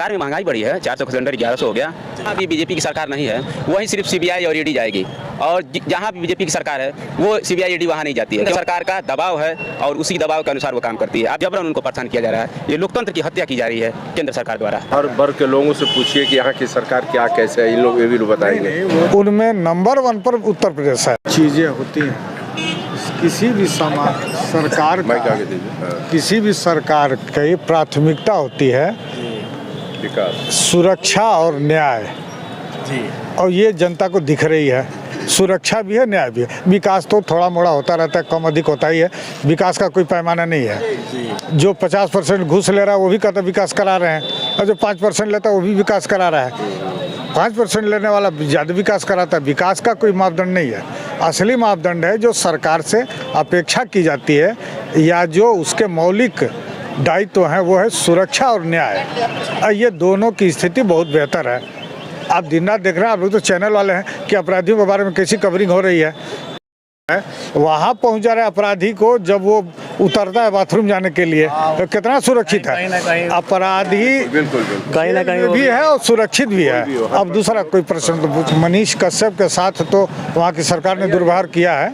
सरकार में महंगाई बढ़ी है, 400 का सिलेंडर 1100 हो गया। अभी बीजेपी की सरकार नहीं है, वहीं सिर्फ सीबीआई और ईडी जाएगी, और जहाँ भी बीजेपी की सरकार है वो सीबीआई ईडी वहाँ नहीं जाती है। सरकार का दबाव है और उसी दबाव के अनुसार वो काम करती है। अब जबरन उनको परेशान किया जा रहा है, ये लोकतंत्र की हत्या की जा रही है केंद्र सरकार द्वारा। हर वर्ग के लोगों से पूछिए कि यहाँ की सरकार क्या कैसे है, इन लोग ये भी बताएंगे। उनमें नंबर 1 पर उत्तर प्रदेश है। चीजें होती हैं किसी भी सरकार का, किसी भी सरकार की प्राथमिकता होती है विकास, सुरक्षा और न्याय जी। और ये जनता को दिख रही है, सुरक्षा भी है, न्याय भी है। विकास तो थोड़ा मोड़ा होता रहता है, कम अधिक होता ही है, विकास का कोई पैमाना नहीं है। जो 50% घूस ले रहा है वो भी कहता विकास करा रहे हैं, और जो 5% लेता है वो भी विकास करा रहा है। 5% लेने वाला ज़्यादा विकास कराता है। विकास का कोई मापदंड नहीं है। असली मापदंड है जो सरकार से अपेक्षा की जाती है या जो उसके मौलिक दायित्व हैं, वो है सुरक्षा और न्याय। ये दोनों की स्थिति बहुत बेहतर है। आप दिन रात देख रहे हैं, आप लोग तो चैनल वाले हैं कि अपराधियों के बारे में कैसी कवरिंग हो रही है। वहाँ पहुँच जा रहे अपराधी को, जब वो उतरता है बाथरूम जाने के लिए तो कितना सुरक्षित है। अपराधी कहीं ना कहीं भी है और सुरक्षित भी है। अब दूसरा कोई प्रश्न तो मनीष कश्यप के साथ तो वहाँ की सरकार ने दुर्व्यवहार किया है,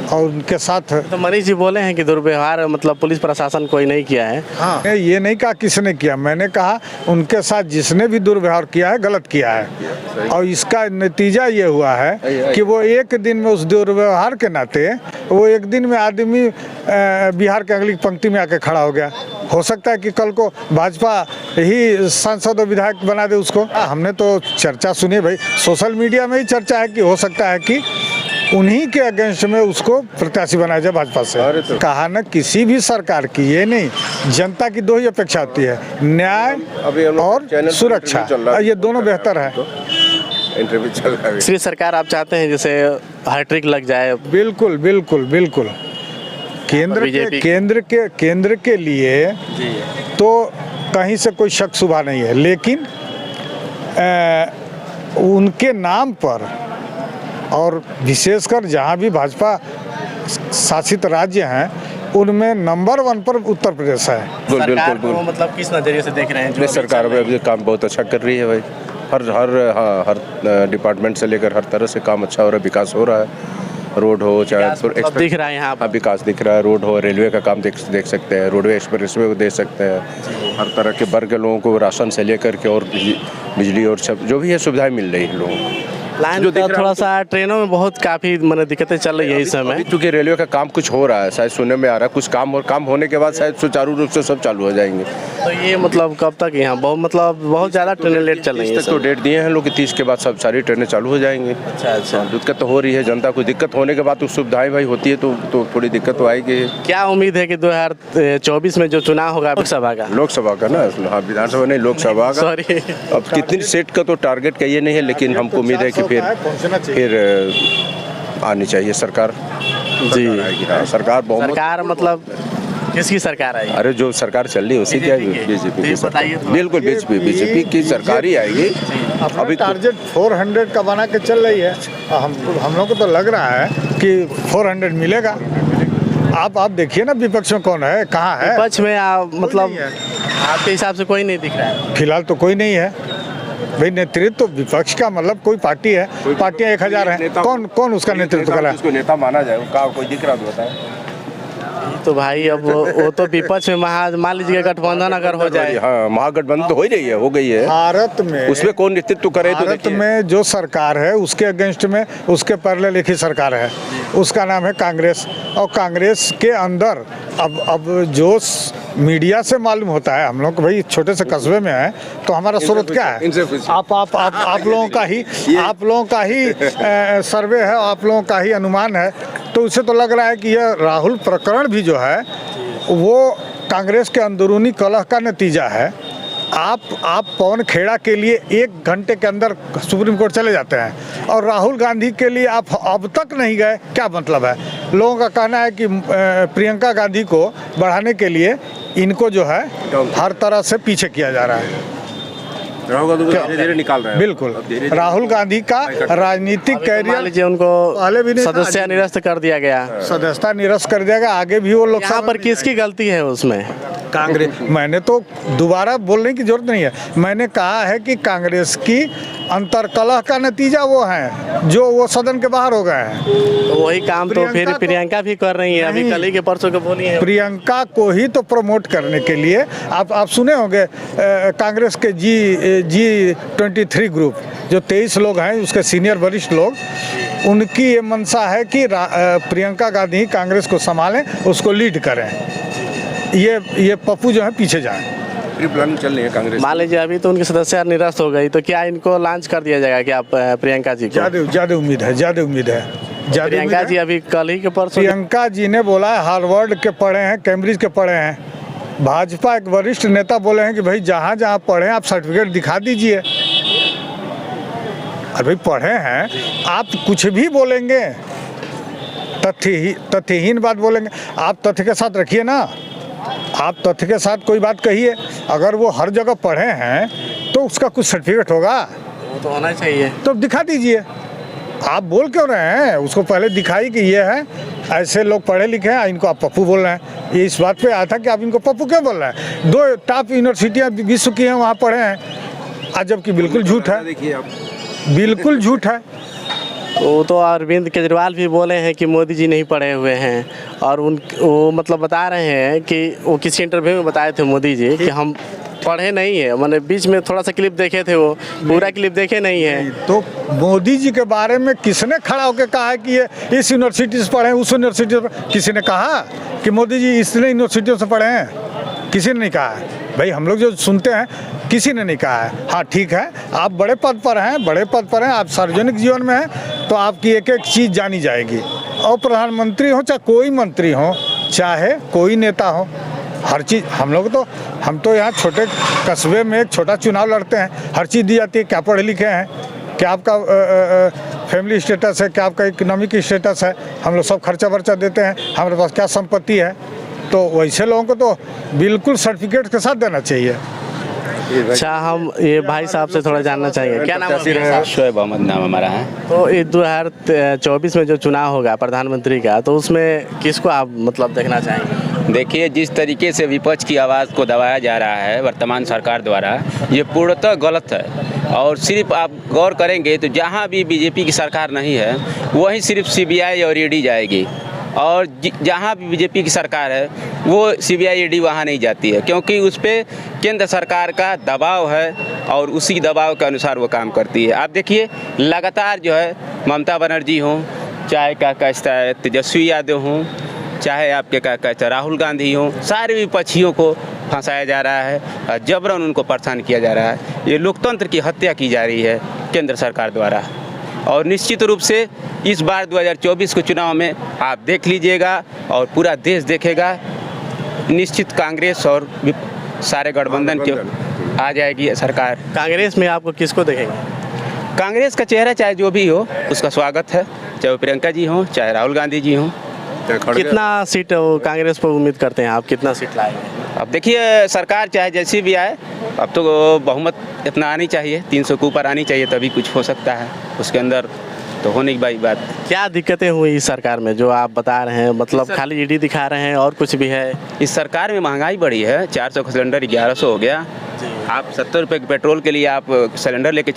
और उनके साथ तो मनीष जी बोले हैं कि दुर्व्यवहार मतलब पुलिस प्रशासन कोई नहीं किया है। हाँ, ये नहीं कहा किसने किया, मैंने कहा उनके साथ जिसने भी दुर्व्यवहार किया है गलत किया है, और इसका नतीजा ये हुआ है कि वो एक दिन में उस दुर्व्यवहार के नाते वो एक दिन में आदमी बिहार के अगली पंक्ति में आके खड़ा हो गया। हो सकता है कि कल को भाजपा ही सांसद और विधायक बना दे उसको। हमने तो चर्चा सुनी भाई, सोशल मीडिया में ही चर्चा है कि हो सकता है कि उन्हीं के अगेंस्ट में उसको प्रत्याशी बनाया जाए भाजपा से। कहा ना किसी भी सरकार की, ये नहीं, जनता की दो ही अपेक्षा होती है, न्याय और सुरक्षा, ये दोनों बेहतर है। इंटरव्यू चल रहा है। श्री सरकार आप चाहते हैं जैसे हैट्रिक लग जाए? बिल्कुल बिल्कुल बिल्कुल। केंद्र के लिए तो कहीं से कोई शक शुबा नहीं है, लेकिन उनके नाम पर, और विशेषकर जहाँ भी भाजपा शासित राज्य हैं उनमें नंबर 1 पर उत्तर प्रदेश है। बिल्कुल। मतलब किस नजरिए से देख रहे हैं? सरकार अभी काम बहुत अच्छा कर रही है भाई। हर डिपार्टमेंट से लेकर हर तरह से काम अच्छा हो रहा है, विकास हो रहा है। रोड हो चाहे दिख रहा है यहाँ पर, विकास दिख रहा है। रोड हो, रेलवे का काम देख सकते हैं, रोडवे एक्सप्रेसवे को देख सकते हैं। हर तरह के वर्ग के लोगों को राशन से लेकर के और बिजली और सब जो भी है सुविधाएं मिल रही है लोगों को। लाइन जो थोड़ा सा ट्रेनों में बहुत काफ़ी मतलब दिक्कतें चल रही है इस समय, क्योंकि रेलवे का काम कुछ हो रहा है, शायद सुनने में आ रहा है कुछ काम, और काम होने के बाद शायद सुचारू रूप से सब चालू हो जाएंगे। तो ये मतलब कब तक यहाँ बहुत ज़्यादा ट्रेनें लेट चल रही है? तो डेट दिए हैं लोग कि 30 के बाद सब सारी ट्रेनें चालू हो जाएंगी। अच्छा। दिक्कत तो हो रही है जनता को। दिक्कत होने के बाद तो सुविधाएं भाई होती है तो थोड़ी दिक्कत तो आएगी। क्या उम्मीद है कि 2024 में जो चुनाव होगा लोकसभा का ना, हाँ विधानसभा नहीं लोकसभा का। सॉरी, अब कितनी सीट का तो टारगेट का ये नहीं है, लेकिन हमको उम्मीद है कि फिर आनी चाहिए सरकार जी। सरकार मतलब किसकी सरकार आएगी? अरे जो सरकार चल रही है उसी की आएगी, बीजेपी की सरकार। बिल्कुल बीजेपी की सरकार ही आएगी। अभी टारगेट 400 का बना के चल रही है। हम लोग को तो लग रहा है कि 400 मिलेगा। आप देखिए ना विपक्ष में कौन है, कहाँ है विपक्ष में? मतलब आपके हिसाब से कोई नहीं दिख रहा है फिलहाल तो कोई नहीं है भाई। नेतृत्व तो विपक्ष का मतलब कोई पार्टी है, पार्टियां 1000 हैं, कौन उसका नेतृत्व कर रहा है? उसको नेता माना जाए, कोई दिख रहा होता है तो भाई अब वो तो विपक्ष में मान लीजिए गठबंधन अगर हो जाए। हाँ, महागठबंधन तो हो गई है भारत में। उसमें कौन नेतृत्व करे? भारत में जो सरकार है उसके अगेंस्ट में उसके पहले लिखी सरकार है, उसका नाम है कांग्रेस। और कांग्रेस के अंदर अब जो मीडिया से मालूम होता है, हम लोग भाई छोटे से कस्बे में है तो हमारा स्रोत क्या है? आप लोगों का ही सर्वे है, आप लोगों का ही अनुमान है। तो उससे तो लग रहा है कि यह राहुल प्रकरण भी जो है वो कांग्रेस के अंदरूनी कलह का नतीजा है। आप पवन खेड़ा के लिए 1 घंटे के अंदर सुप्रीम कोर्ट चले जाते हैं, और राहुल गांधी के लिए आप अब तक नहीं गए, क्या मतलब है? लोगों का कहना है कि प्रियंका गांधी को बढ़ाने के लिए इनको जो है हर तरह से पीछे किया जा रहा है। धीरे निकाल रहे हैं। बिल्कुल, राहुल गांधी का राजनीतिक कैरियर, लीजिए उनको पहले भी सदस्यता निरस्त कर दिया गया, सदस्यता निरस्त कर दिया गया। आगे भी वो लोग यहाँ पर किसकी गलती है उसमें? कांग्रेस, मैंने तो दोबारा बोलने की जरूरत नहीं है, मैंने कहा है कि कांग्रेस की अंतर्कलह का नतीजा वो है जो वो सदन के बाहर हो गए हैं। तो वही काम तो फिर प्रियंका भी कर रही है, अभी कल ही के परसों के बोली है। प्रियंका को ही तो प्रमोट करने के लिए आप सुने होंगे कांग्रेस के G23 ग्रुप जो 23 लोग हैं, उसके सीनियर वरिष्ठ लोग, उनकी ये मंशा है कि प्रियंका गांधी ही कांग्रेस को संभालें, उसको लीड करें, ये पप्पू जो है पीछे जाएं। प्लानिंग चल रही है कांग्रेस। मान लीजिए अभी तो उनकी सदस्यता निरस्त हो गई, तो क्या इनको लॉन्च कर दिया जाएगा कि आप प्रियंका जी को? ज़्यादा उम्मीद है, ज़्यादा उम्मीद है। प्रियंका जी अभी कल ही के परसों प्रियंका जी ने बोला है हार्वर्ड के पढ़े हैं, कैम्ब्रिज के पढ़े हैं। भाजपा एक वरिष्ठ नेता बोले हैं कि भाई जहाँ जहाँ पढ़े आप सर्टिफिकेट दिखा दीजिए। अरे भाई पढ़े हैं, आप कुछ भी बोलेंगे, तथ्यहीन बात बोलेंगे, आप तथ्य के साथ रखिए ना, आप तथ्य के साथ कोई बात कहिए। अगर वो हर जगह पढ़े हैं तो उसका कुछ सर्टिफिकेट होगा, वो तो होना चाहिए, तो दिखा दीजिए। आप बोल क्यों रहे हैं? उसको पहले दिखाई कि ये है, ऐसे लोग पढ़े लिखे हैं, इनको आप पप्पू बोल रहे हैं। ये इस बात पे आया था कि आप इनको पप्पू क्यों बोल रहे हैं? 2 टॉप यूनिवर्सिटियाँ विश्व की हैं, वहाँ पढ़े हैं, आज जबकि बिल्कुल झूठ है, देखिए आप, बिल्कुल झूठ है। वो तो अरविंद केजरीवाल भी बोले हैं कि मोदी जी नहीं पढ़े हुए हैं, और वो मतलब बता रहे हैं कि वो किसी इंटरव्यू में बताए थे मोदी जी कि हम पढ़े नहीं है, मैंने बीच में थोड़ा सा क्लिप देखे थे, वो पूरा क्लिप देखे नहीं है। तो मोदी जी के बारे में किसने खड़ा होकर कहा है कि ये इस यूनिवर्सिटी से पढ़े हैं, उस यूनिवर्सिटी से? किसी ने कहा कि मोदी जी इसलिए यूनिवर्सिटियों से पढ़े हैं? किसी ने नहीं कहा है भाई। हम लोग जो सुनते हैं किसी ने नहीं कहा है। हाँ ठीक है, आप बड़े पद पर हैं, आप सार्वजनिक जीवन में हैं, तो आपकी एक एक चीज़ जानी जाएगी। और प्रधानमंत्री हो चाहे कोई मंत्री हो, चाहे कोई नेता हो, हर चीज़ हम तो यहाँ छोटे कस्बे में एक छोटा चुनाव लड़ते हैं, हर चीज़ दी जाती है। क्या पढ़े लिखे हैं, क्या आपका फैमिली स्टेटस है, क्या आपका इकोनॉमिक स्टेटस है, हम लोग सब खर्चा वर्चा देते हैं, हमारे पास क्या संपत्ति है। तो वैसे लोगों को तो बिल्कुल सर्टिफिकेट के साथ देना चाहिए। अच्छा, हम ये भाई साहब से थोड़ा जानना चाहेंगे, क्या नाम है? शोएब अहमद नाम हमारा है। तो ये 2024 में जो चुनाव होगा प्रधानमंत्री का, तो उसमें किसको आप मतलब देखना चाहेंगे? देखिए, जिस तरीके से विपक्ष की आवाज़ को दबाया जा रहा है वर्तमान सरकार द्वारा, ये पूर्णतः गलत है। और सिर्फ आप गौर करेंगे तो जहाँ भी बीजेपी की सरकार नहीं है, वहीं सिर्फ CBI और ED जाएगी, और जहाँ भी बीजेपी की सरकार है वो CBI ED वहाँ नहीं जाती है, क्योंकि उस पर केंद्र सरकार का दबाव है और उसी दबाव के अनुसार वो काम करती है। आप देखिए, लगातार जो है ममता बनर्जी हों, चाहे क्या कहता है तेजस्वी यादव हों, चाहे आपके क्या कहते हैं राहुल गांधी हों, सारे विपक्षियों को फंसाया जा रहा है, जबरन उनको परेशान किया जा रहा है। ये लोकतंत्र की हत्या की जा रही है केंद्र सरकार द्वारा। और निश्चित रूप से इस बार 2024 के चुनाव में आप देख लीजिएगा और पूरा देश देखेगा, निश्चित कांग्रेस और सारे गठबंधन के आ जाएगी सरकार। कांग्रेस में आपको किसको देखेंगे? कांग्रेस का चेहरा चाहे जो भी हो उसका स्वागत है, चाहे वो प्रियंका जी हों, चाहे राहुल गांधी जी हों। कितना सीट कांग्रेस पर उम्मीद करते हैं आप, कितना सीट लाएंगे? अब देखिए, सरकार चाहे जैसी भी आए, अब तो बहुमत इतना आनी चाहिए, 300 के ऊपर आनी चाहिए, तभी कुछ हो सकता है। उसके अंदर तो होने की बात। क्या दिक्कतें हुई इस सरकार में जो आप बता रहे हैं, मतलब खाली ED दिखा रहे हैं और कुछ भी है? इस सरकार में महंगाई बढ़ी है, 400 का सिलेंडर 1100 हो गया। आप 70 रुपये के पेट्रोल के लिए आप सिलेंडर लेके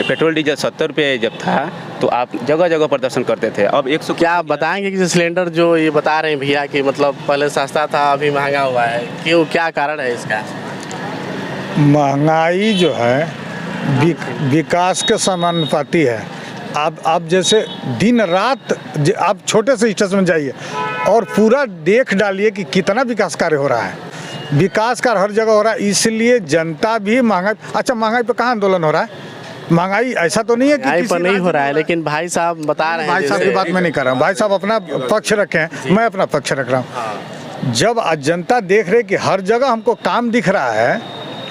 पेट्रोल डीजल 70 रुपये जब था तो आप जगह जगह प्रदर्शन करते थे। अब 100। क्या आप बताएंगे कि सिलेंडर जो ये बता रहे हैं भैया कि मतलब पहले सस्ता था अभी महंगा हुआ है, क्यों, क्या कारण है इसका? महंगाई जो है विकास के समानुपाती है। आप जैसे दिन रात आप छोटे से स्टेशन में जाइए और पूरा देख डालिए कि कितना विकास कार्य हो रहा है। विकास कार्य हर जगह हो रहा है, इसलिए जनता भी महंगाई। अच्छा, महंगाई पे कहाँ आंदोलन हो रहा है? महंगाई ऐसा तो नहीं है कि महंगाई पर नहीं हो रहा है, लेकिन भाई साहब बता रहे हैं। भाई साहब की बात मैं नहीं कर रहा हूँ, भाई साहब अपना पक्ष रखे हैं, मैं अपना पक्ष रख रहा हूँ। जब जनता देख रहे कि हर जगह हमको काम दिख रहा है,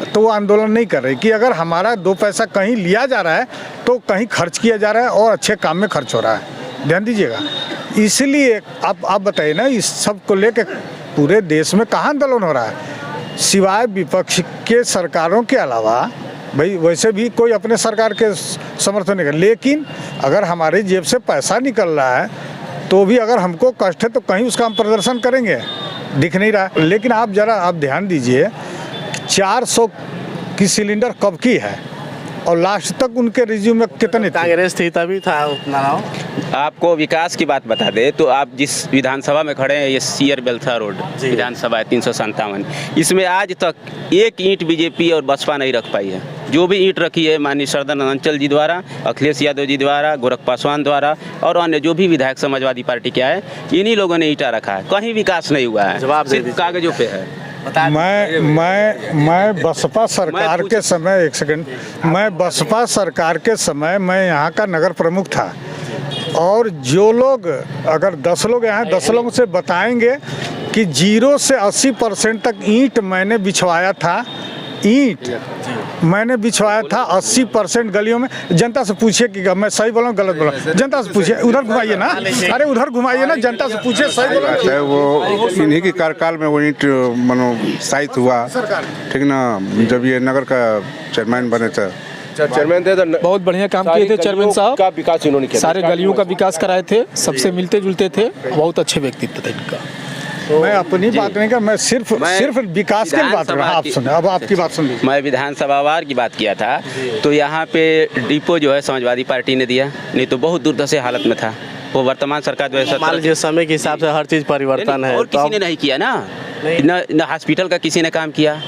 तो वो आंदोलन नहीं कर रहे कि अगर हमारा 2 पैसा कहीं लिया जा रहा है तो कहीं खर्च किया जा रहा है और अच्छे काम में खर्च हो रहा है। ध्यान दीजिएगा। इसलिए आप बताइए ना, इस सब को लेकर पूरे देश में कहाँ आंदोलन हो रहा है? सिवाय विपक्ष के सरकारों के अलावा भाई वैसे भी कोई अपने सरकार के समर्थन नहीं कर, लेकिन अगर हमारी जेब से पैसा निकल रहा है तो भी अगर हमको कष्ट है तो कहीं उसका हम प्रदर्शन करेंगे। दिख नहीं रहा। लेकिन आप जरा आप ध्यान दीजिए, 400 की सिलेंडर कब की है और लास्ट तक उनके रिज्यूम में कितने थे? कांग्रेस थी तभी था उतना ना। आपको विकास की बात बता दे तो आप जिस विधानसभा में खड़े हैं, ये सीयर बेलथा रोड विधानसभा है 357, इसमें आज तक एक ईंट बीजेपी और बसपा नहीं रख पाई है। जो भी ईंट रखी है माननीय सरदार अंचल जी द्वारा, अखिलेश यादव जी द्वारा, गोरख पासवान द्वारा और अन्य जो भी विधायक समाजवादी पार्टी के आए, इन्हीं लोगों ने ईंटा रखा है। कहीं विकास नहीं हुआ है, जवाब दे सिर्फ कागजों पे है। मैं बसपा सरकार के समय, एक सेकंड, मैं बसपा सरकार के समय मैं यहाँ का नगर प्रमुख था और जो लोग, अगर 10 लोग यहाँ 10 लोगों से बताएंगे कि 0 से 80% तक ईंट मैंने बिछवाया था, ईंट मैंने बिछवाया था 80% गलियों में। जनता से पूछिए कि मैं सही बोला हूँ गलत बोला, जनता से पूछिए, उधर घुमाइए ना, अरे उधर घुमाइए ना, जनता से पूछिए सही बोला। चाहे वो इन्हीं की कार्यकाल में वो ईंट मानो साहित्य हुआ, ठीक ना, जब ये नगर का चेयरमैन बने थे। चेयरमैन थे तो बहुत बढ़िया काम किए थे चेयरमैन साहब, का विकास इन्होंने किया, सारे गलियों का विकास कराए थे, सबसे मिलते जुलते थे, बहुत अच्छे व्यक्तित्व थे इनका। मैं अपनी बात नहीं कर, मैं सिर्फ विकास की बात कर रहा हूँ। आप सुने, अब आपकी बात सुन लीजिए। मैं विधानसभा वार की बात किया था, तो यहाँ पे डिपो जो है समाजवादी पार्टी ने दिया, नहीं तो बहुत दुर्दशा हालत में था वो। वर्तमान सरकार जो है मान लीजिए समय के हिसाब से हर चीज़ परिवर्तन है, और किसी ने नहीं किया ना, न हॉस्पिटल का किसी ने काम किया,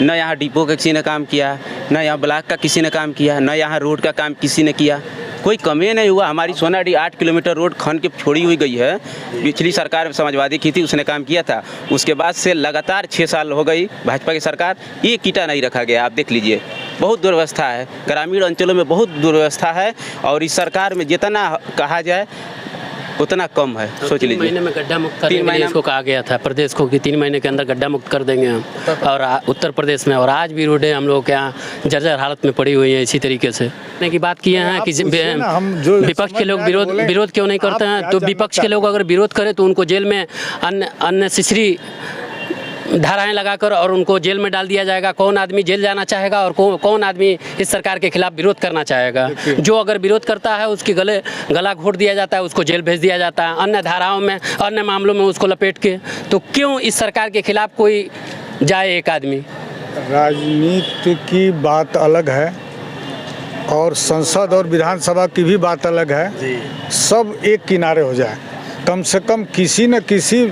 न यहाँ डिपो का किसी ने काम किया, न यहाँ ब्लॉक का किसी ने काम किया, न यहाँ रोड का काम किसी ने किया, कोई कमी नहीं हुआ। हमारी सोनाडी 8 किलोमीटर रोड खन के छोड़ी हुई गई है, पिछली सरकार समाजवादी की थी, उसने काम किया था। उसके बाद से लगातार 6 साल हो गई भाजपा की सरकार, एक ईंटा नहीं रखा गया। आप देख लीजिए, बहुत दुर्व्यवस्था है, ग्रामीण अंचलों में बहुत दुर्व्यवस्था है और इस सरकार में जितना कहा जाए उतना कम है। सोच लीजिए, 3 महीने में गड्ढा मुक्त करने के लिए इसको कहा गया था प्रदेश को कि 3 महीने के अंदर गड्ढा मुक्त कर देंगे हम, और उत्तर प्रदेश में, और आज भी रोडें हम लोग के यहाँ जर्जर हालत में पड़ी हुई है। इसी तरीके से की बात किए हैं कि विपक्ष के लोग विरोध क्यों नहीं करते हैं, तो विपक्ष के लोग अगर विरोध करें तो उनको जेल में अननेसेसरी धाराएं लगाकर और उनको जेल में डाल दिया जाएगा। कौन आदमी जेल जाना चाहेगा और कौन आदमी इस सरकार के खिलाफ विरोध करना चाहेगा? जो अगर विरोध करता है उसके गला घोट दिया जाता है, उसको जेल भेज दिया जाता है, अन्य धाराओं में, अन्य मामलों में उसको लपेट के। तो क्यों इस सरकार के खिलाफ कोई जाए एक आदमी? राजनीति की बात अलग है और संसद और विधानसभा की भी बात अलग है। सब एक किनारे हो जाए, कम से कम किसी न किसी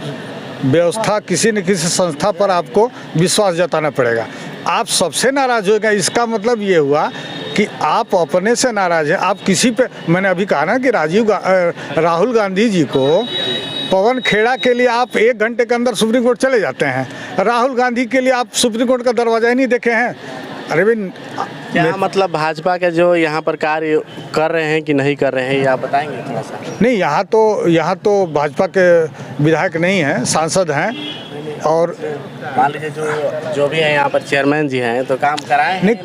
व्यवस्था, किसी न किसी संस्था पर आपको विश्वास जताना पड़ेगा। आप सबसे नाराज होगा, इसका मतलब ये हुआ कि आप अपने से नाराज हैं। आप किसी पे, मैंने अभी कहा ना कि राहुल गांधी जी को पवन खेड़ा के लिए आप 1 घंटे के अंदर सुप्रीम कोर्ट चले जाते हैं, राहुल गांधी के लिए आप सुप्रीम कोर्ट का दरवाजा ही नहीं देखे हैं। अरे भाई, क्या मतलब भाजपा के जो यहाँ पर कार्य कर रहे हैं कि नहीं कर रहे हैं, ये आप बताएंगे थोड़ा सा? नहीं, यहाँ तो भाजपा के विधायक नहीं हैं, सांसद हैं। और मान लीजिए जो भी है यहाँ पर चेयरमैन जी हैं, तो काम कराए हैं? नहीं,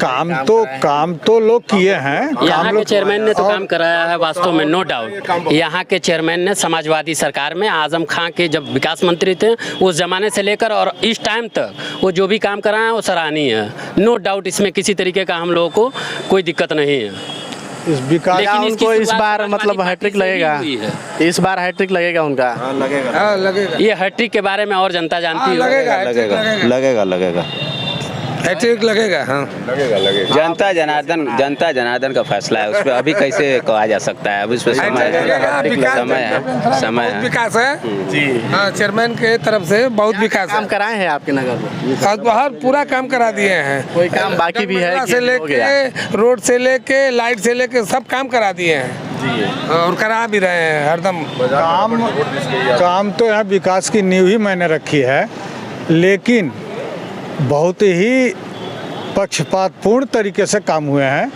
काम तो लोग किए हैं। यहाँ के चेयरमैन ने तो काम कराया है वास्तव में, नो डाउट। यहाँ के चेयरमैन ने समाजवादी सरकार में आजम खां के जब विकास मंत्री थे उस जमाने से लेकर और इस टाइम तक वो जो भी काम कराए हैं वो सराहनीय है, नो डाउट। इसमें किसी तरीके का हम लोगों को कोई दिक्कत नहीं है। इस विकास, लेकिन उनको इस बार मतलब हैट्रिक लगेगा, इस बार हैट्रिक लगेगा उनका? लगेगा। ये हैट्रिक के बारे में और जनता जानती है। लगेगा हैट्रिक लगेगा, हाँ लगेगा। जनता जनार्दन का फैसला है, उस पर अभी कैसे कहा जा सकता है? अब उस पर समय है, विकास है जी। हाँ, चेयरमैन के तरफ से बहुत विकास काम कराए हैं आपके नगर में? हर पूरा काम करा दिए हैं। कोई काम बाकी भी है? से लेके रोड से लेके लाइट से लेके सब काम करा दिए हैं और करा भी रहे हैं हरदम। काम तो यहाँ विकास की नींव ही मैंने रखी है, लेकिन बहुत ही पक्षपातपूर्ण तरीके से काम हुए हैं।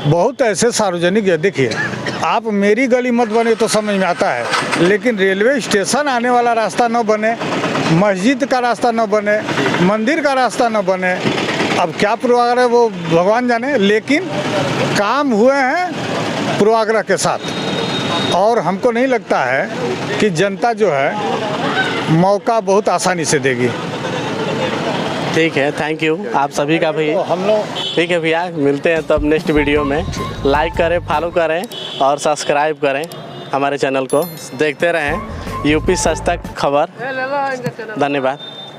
बहुत ऐसे सार्वजनिक, देखिए आप मेरी गली मत बने तो समझ में आता है, लेकिन रेलवे स्टेशन आने वाला रास्ता न बने, मस्जिद का रास्ता न बने, मंदिर का रास्ता न बने, अब क्या पूर्वाग्रह वो भगवान जाने, लेकिन काम हुए हैं पूर्वाग्रह के साथ। और हमको नहीं लगता है कि जनता जो है मौका बहुत आसानी से देगी। ठीक है, थैंक यू आप सभी का भी। हम लोग ठीक है भैया, मिलते हैं तब नेक्स्ट वीडियो में। लाइक करें, फॉलो करें और सब्सक्राइब करें हमारे चैनल को, देखते रहें यूपी सच तक खबर। धन्यवाद।